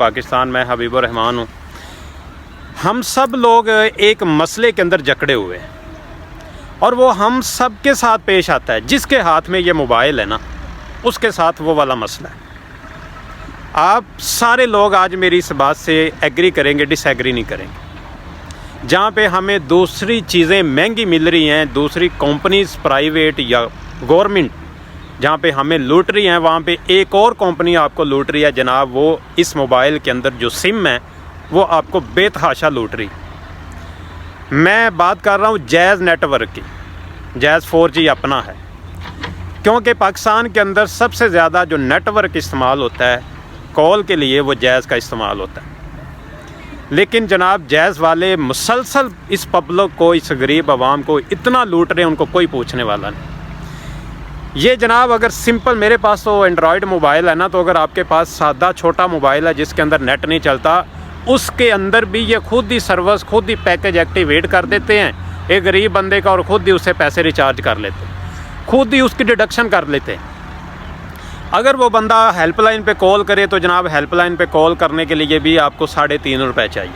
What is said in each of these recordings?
पाकिस्तान में हबीब रहमान हूँ। हम सब लोग एक मसले के अंदर जकड़े हुए हैं और वो हम सब के साथ पेश आता है। जिसके हाथ में ये मोबाइल है ना, उसके साथ वो वाला मसला है। आप सारे लोग आज मेरी इस बात से एग्री करेंगे, डिसएग्री नहीं करेंगे। जहाँ पे हमें दूसरी चीज़ें महंगी मिल रही हैं, दूसरी कंपनीज प्राइवेट या गवर्नमेंट जहाँ पे हमें लूट रही हैं, वहाँ पे एक और कंपनी आपको लूट रही है जनाब। वो इस मोबाइल के अंदर जो सिम है वो आपको बेतहाशा लूट रही। मैं बात कर रहा हूँ जैज़ नेटवर्क की। जैज़ 4G अपना है, क्योंकि पाकिस्तान के अंदर सबसे ज़्यादा जो नेटवर्क इस्तेमाल होता है कॉल के लिए वो जैज़ का इस्तेमाल होता है। लेकिन जनाब जैज़ वाले मुसलसल इस पब्लिक को, इस गरीब आवाम को इतना लूट रहे हैं, उनको कोई पूछने वाला नहीं। ये जनाब अगर सिंपल, मेरे पास तो एंड्रॉयड मोबाइल है ना, तो अगर आपके पास सादा छोटा मोबाइल है जिसके अंदर नेट नहीं चलता, उसके अंदर भी ये खुद ही सर्विस, खुद ही पैकेज एक्टिवेट कर देते हैं एक गरीब बंदे का, और ख़ुद ही उससे पैसे रिचार्ज कर लेते हैं, खुद ही उसकी डिडक्शन कर लेते हैं। अगर वो बंदा हेल्पलाइन पे कॉल करे तो जनाब हेल्पलाइन पे कॉल करने के लिए भी आपको 3.5 रुपये चाहिए।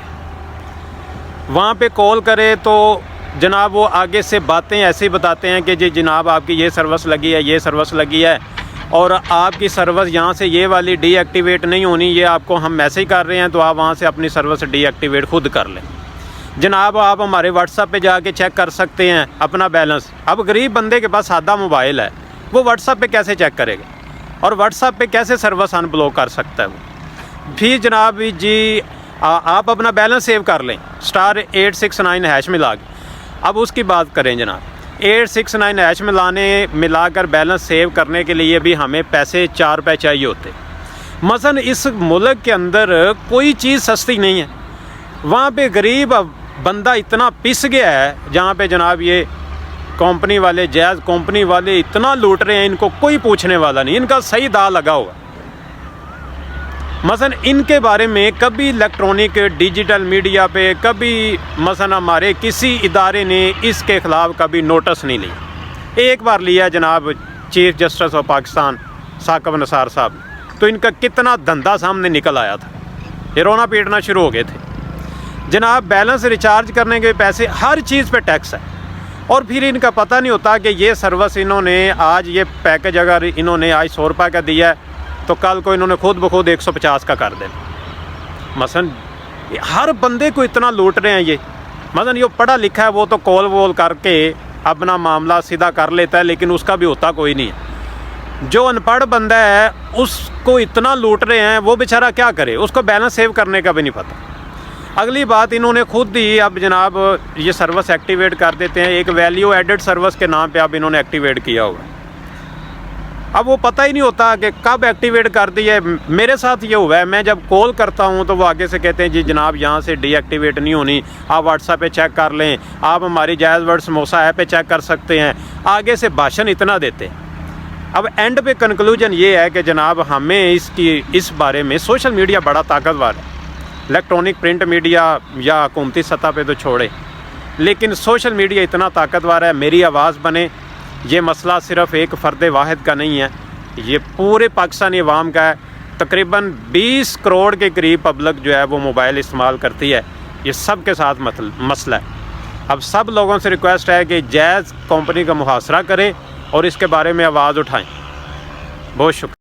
वहाँ पे कॉल करे तो जनाब वो आगे से बातें ऐसे ही बताते हैं कि जी जनाब आपकी ये सर्विस लगी है, ये सर्विस लगी है, और आपकी सर्विस यहाँ से ये वाली डीएक्टिवेट नहीं होनी, ये आपको हम मैसेज कर रहे हैं, तो आप वहाँ से अपनी सर्विस डीएक्टिवेट खुद कर लें। जनाब आप हमारे व्हाट्सएप पे जाके चेक कर सकते हैं अपना बैलेंस। अब गरीब बंदे के पास सादा मोबाइल है, वो व्हाट्सएप पे कैसे चेक करेगा और व्हाट्सएप पे कैसे सर्विस अनब्लॉक कर सकता है वो। फिर जनाब जी आप अपना बैलेंस सेव कर लें *869# मिला के। अब उसकी बात करें जनाब, 869# मिलाकर बैलेंस सेव करने के लिए भी हमें पैसे 4 रुपये चाहिए होते। मसलन इस मुल्क के अंदर कोई चीज़ सस्ती नहीं है। वहाँ पे गरीब बंदा इतना पिस गया है, जहाँ पे जनाब ये कंपनी वाले, जैज़ कंपनी वाले इतना लूट रहे हैं, इनको कोई पूछने वाला नहीं, इनका सही दाव लगा हुआ। मसलन इनके बारे में कभी इलेक्ट्रॉनिक डिजिटल मीडिया पे, कभी मसलन हमारे किसी इदारे ने इसके ख़िलाफ़ कभी नोटिस नहीं लिया। एक बार लिया जनाब chief justice of Pakistan Saqib Nisar साहब, तो इनका कितना धंधा सामने निकल आया था, ये रोना पीटना शुरू हो गए थे। जनाब बैलेंस रिचार्ज करने के पैसे, हर चीज़ पे टैक्स है, और फिर इनका पता नहीं होता कि ये सर्विस इन्होंने आज, ये पैकेज अगर इन्होंने आज 100 रुपये का दिया है तो कल को इन्होंने खुद ब खुद 150 का कर देना। मसलन हर बंदे को इतना लूट रहे हैं ये। मसलन ये पढ़ा लिखा है वो तो कॉल वॉल करके अपना मामला सीधा कर लेता है, लेकिन उसका भी होता कोई नहीं है। जो अनपढ़ बंदा है उसको इतना लूट रहे हैं, वो बेचारा क्या करे, उसको बैलेंस सेव करने का भी नहीं पता। अगली बात, इन्होंने खुद ही अब जनाब ये सर्विस एक्टिवेट कर देते हैं, एक वैल्यू एडेड सर्विस के नाम पे अब इन्होंने एक्टिवेट किया हुआ है। अब वो पता ही नहीं होता कि कब एक्टिवेट कर दी है। मेरे साथ ये हुआ है, मैं जब कॉल करता हूँ तो वो आगे से कहते हैं जी जनाब यहाँ से डीएक्टिवेट नहीं होनी, आप व्हाट्सएप पे चेक कर लें, आप हमारी जायज़ वर्ड समोसा ऐप पे चेक कर सकते हैं। आगे से भाषण इतना देते हैं। अब एंड पे कंक्लूजन ये है कि जनाब हमें इस बारे में, सोशल मीडिया बड़ा ताकतवर है, इलेक्ट्रॉनिक प्रिंट मीडिया या हुकूमती सतह पे तो छोड़े, लेकिन सोशल मीडिया इतना ताकतवर है, मेरी आवाज़ बने। ये मसला सिर्फ़ एक फ़र्द वाहिद का नहीं है, ये पूरे पाकिस्तानी अवाम का है। तकरीबन 20 करोड़ के करीब पब्लिक जो है वो मोबाइल इस्तेमाल करती है। ये सब के साथ मसला है। अब सब लोगों से रिक्वेस्ट है कि जैज़ कंपनी का मुहासरा करें और इसके बारे में आवाज़ उठाएं। बहुत शुक्रिया।